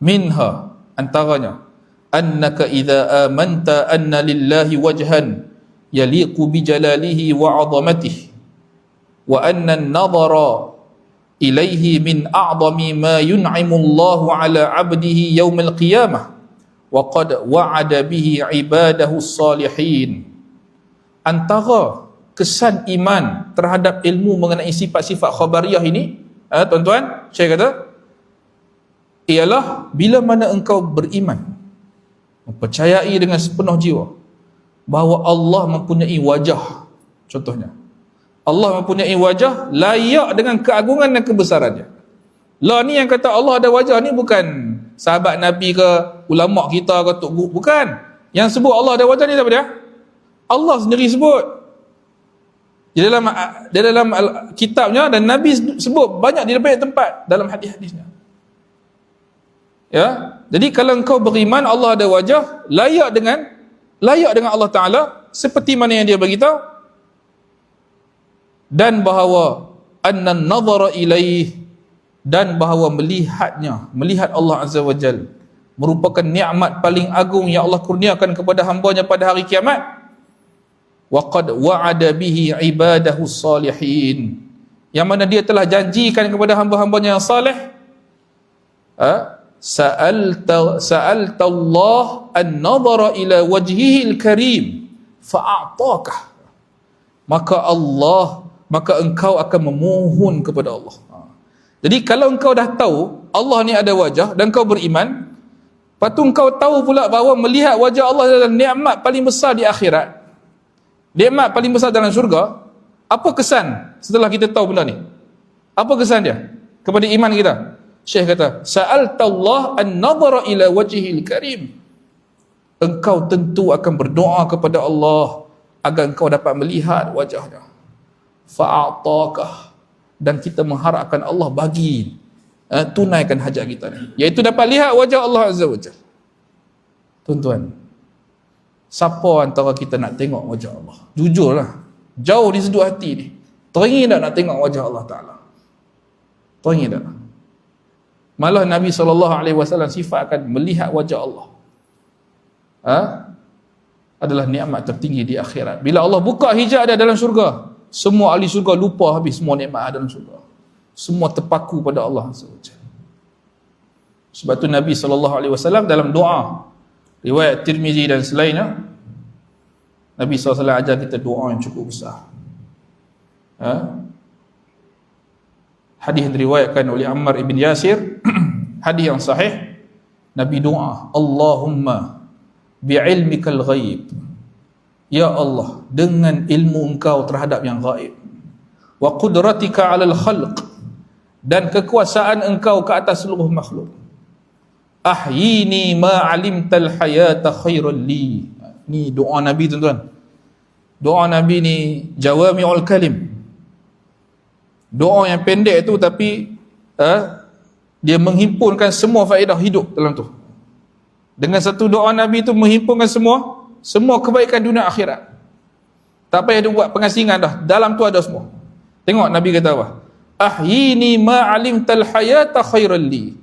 minha, antaranya, annaka idza amanta anna lillahi wajhan yaliqu bi jalalihi wa 'azamatihi wa anna an-nadhara ilaihi min a'zami ma yun'imu Allahu 'ala 'abdihi yaumil qiyamah wa qad wa'ada bihi 'ibadahu as-salihin. Antara kesan iman terhadap ilmu mengenai sifat-sifat khabariyah ini, tuan-tuan, saya kata, ialah bila mana engkau beriman, mempercayai dengan sepenuh jiwa bahawa Allah mempunyai wajah. Contohnya, Allah mempunyai wajah layak dengan keagungan dan kebesarannya. Lah ni yang kata Allah ada wajah ni bukan sahabat Nabi ke, ulama kita ke, tok guru, bukan. Yang sebut Allah ada wajah ni siapa dia? Allah sendiri sebut. Di dalam kitabnya, dan Nabi sebut banyak di banyak tempat dalam hadis-hadisnya. Ya, jadi kalau engkau beriman Allah ada wajah layak dengan Allah Taala seperti mana yang dia beritahu, dan bahawa annan nazara ilaih, dan bahawa melihat Allah Azza wa Jal merupakan nikmat paling agung yang Allah kurniakan kepada hamba-Nya pada hari kiamat. Wa qad wa'ada bihi ibadahu salihin, yang mana dia telah janjikan kepada hamba-hambanya yang salih. Sa'alta Allah an-nadhara ila wajhihi al-karim fa'a'taka, maka engkau akan memohon kepada Allah. Jadi kalau engkau dah tahu Allah ni ada wajah dan engkau beriman, lepas tu engkau tahu pula bahawa melihat wajah Allah adalah nikmat paling besar di akhirat, nikmat paling besar dalam syurga. Apa kesan setelah kita tahu benda ni? Apa kesan dia kepada iman kita? Syekh kata, sa'alta Allah an-nadhara ila wajhil karim, engkau tentu akan berdoa kepada Allah agar engkau dapat melihat wajahnya. Fa'ataka, dan kita mengharapkan Allah bagi tunaikan hajat kita ni, iaitu dapat lihat wajah Allah Azza wa Jalla. Tuan-tuan, siapa antara kita nak tengok wajah Allah? Jujurlah, jauh di sedut hati ni, teringin tak nak tengok wajah Allah Ta'ala? Teringin tak? Malah Nabi SAW sifatkan melihat wajah Allah adalah nikmat tertinggi di akhirat. Bila Allah buka hijab dia dalam syurga, semua ahli syurga lupa habis semua nikmat dalam syurga, semua terpaku pada Allah SWT. Sebab tu Nabi SAW dalam doa riwayat Tirmizi dan selainnya, Nabi SAW ajar kita doa yang cukup besar. Hadis yang diriwayatkan oleh Ammar ibn Yasir, hadis yang sahih, Nabi doa, Allahumma bi'ilmikal ghaib, ya Allah, dengan ilmu engkau terhadap yang ghaib, wa qudratika 'alal khalq, dan kekuasaan engkau ke atas seluruh makhluk, ahyini ma 'alimtal hayata khairan li. Ni doa Nabi, tuan-tuan. Doa Nabi ni jawami'ul kalim, doa yang pendek tu tapi dia menghimpunkan semua faedah hidup dalam tu. Dengan satu doa Nabi tu menghimpunkan semua kebaikan dunia akhirat. Tak payah dia buat pengasingan dah, dalam tu ada semua. Tengok Nabi kata apa? Ahyini ma 'alimtal hayata khairan li.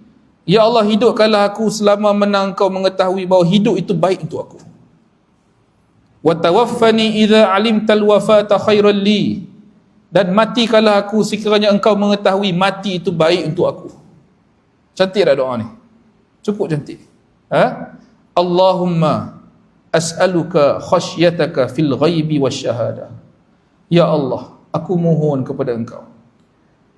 Ya Allah, hidupkanlah aku selama mana engkau mengetahui bahawa hidup itu baik untuk aku. Wa tawaffani idza 'alimtal wafata khairan li. Dan matikanlah aku sekiranya engkau mengetahui mati itu baik untuk aku. Cantik tak doa ni? Cukup cantik. Allahumma as'aluka khasyataka fil ghaibi wasyahadah. Ya Allah, aku mohon kepada engkau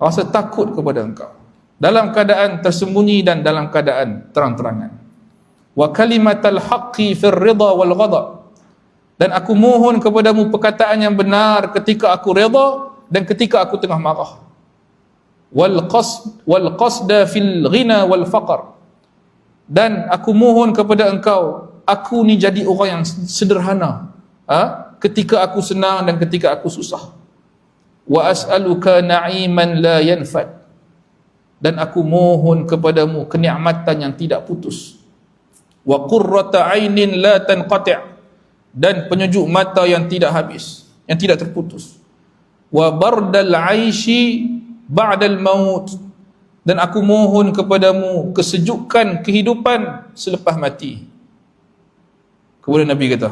rasa takut kepada engkau dalam keadaan tersembunyi dan dalam keadaan terang-terangan. Wa kalimatal haqqi fir ridha wal ghadab, dan aku mohon kepadamu perkataan yang benar ketika aku redha dan ketika aku tengah marah. Wal qasda fil ghina wal faqr, dan aku mohon kepada engkau aku ni jadi orang yang sederhana ketika aku senang dan ketika aku susah. Wa as'aluka na'iman la yanfad, dan aku mohon kepadamu kenikmatan yang tidak putus. Wa qurrata 'ainin la tanqati', dan penyejuk mata yang tidak habis, yang tidak terputus. Wa bardal 'aishi ba'dal maut, dan aku mohon kepadamu kesejukan kehidupan selepas mati. Kemudian Nabi kata,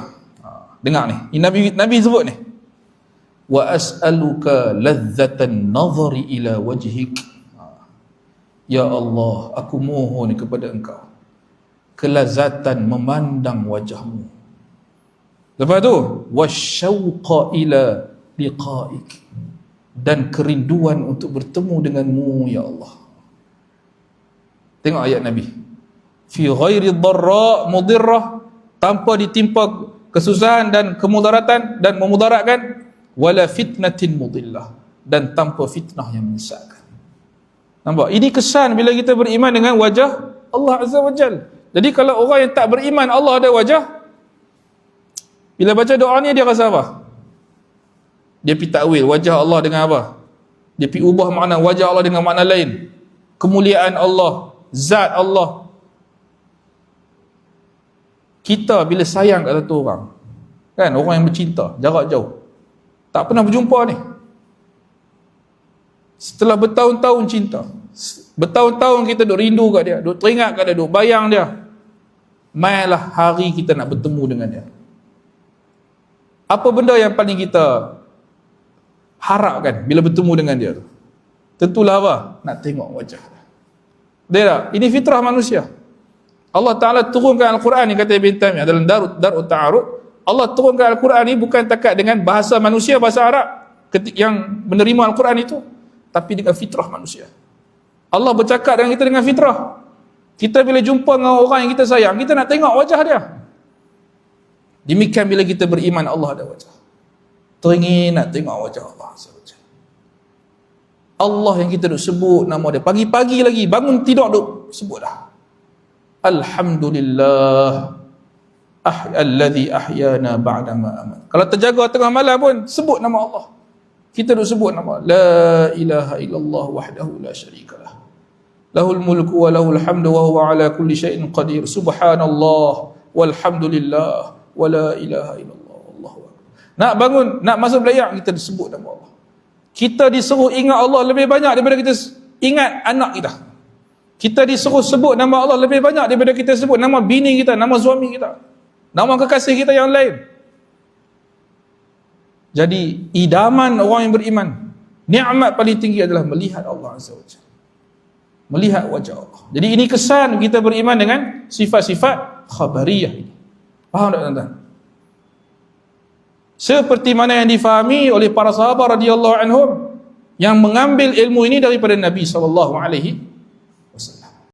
dengar ni, Nabi sebut ni, wa as'aluka ladzatan nazari ila wajhik. Ya Allah, aku mohon kepada engkau kelazatan memandang wajahmu. Lepas tu, wasyauqa ila liqa'ik, dan kerinduan untuk bertemu denganmu ya Allah. Tengok ayat Nabi, fi ghairi dharra mudirrah, tanpa ditimpa kesusahan dan kemudaratan dan memudaratkan, wala fitnatin mudillah, dan tanpa fitnah yang menyesatkan. Nampak? Ini kesan bila kita beriman dengan wajah Allah Azza wa Jal. Jadi kalau orang yang tak beriman Allah ada wajah, bila baca doa ni dia rasa apa? Dia pergi takwil wajah Allah dengan apa? Dia pergi ubah makna wajah Allah dengan makna lain. Kemuliaan Allah, zat Allah. Kita bila sayang kat satu orang, kan, orang yang bercinta jarak jauh, tak pernah berjumpa ni, setelah bertahun-tahun cinta, bertahun-tahun kita duk rindu kat dia, duk teringat kat dia, duk bayang dia, mainlah hari kita nak bertemu dengan dia. Apa benda yang paling kita harapkan bila bertemu dengan dia tu? Tentulah apa? Nak tengok wajah dia. Dia tak? Ini fitrah manusia. Allah Ta'ala turunkan Al-Quran ni, kata Ibn Taymiyah dalam Darut Ta'arud, Allah turunkan Al-Quran ni bukan takat dengan bahasa manusia, bahasa Arab yang menerima Al-Quran itu, tapi dengan fitrah manusia. Allah bercakap dengan kita dengan fitrah. Kita bila jumpa dengan orang yang kita sayang, kita nak tengok wajah dia. Demikian bila kita beriman Allah ada wajah. Teringin nak tengok wajah Allah. Allah yang kita duk sebut nama dia, pagi-pagi lagi bangun tidur duk sebut dah. Alhamdulillah alladhi ahyana ba'da ma amat. Kalau terjaga tengah malam pun sebut nama Allah. Kita duk sebut nama la ilaha illallah wahdahu la syarikalah, lahul mulku wa lahul hamdu wa huwa ala kulli syai'in qadir, subhanallah walhamdulillah wa la ilaha illallah wallahu akbar. Nak bangun, nak masuk belayak, kita disebut nama Allah. Kita disuruh ingat Allah lebih banyak daripada kita ingat anak kita. Kita disuruh sebut nama Allah lebih banyak daripada kita sebut nama bini kita, nama suami kita, nama kekasih kita yang lain. Jadi idaman orang yang beriman, nikmat paling tinggi adalah melihat Allah Azza wa Jalla, melihat wajah Allah. Jadi ini kesan kita beriman dengan sifat-sifat khabariyah ini. Faham tak tuan-tuan? Seperti mana yang difahami oleh para sahabat radhiyallahu anhum yang mengambil ilmu ini daripada Nabi sallallahu alaihi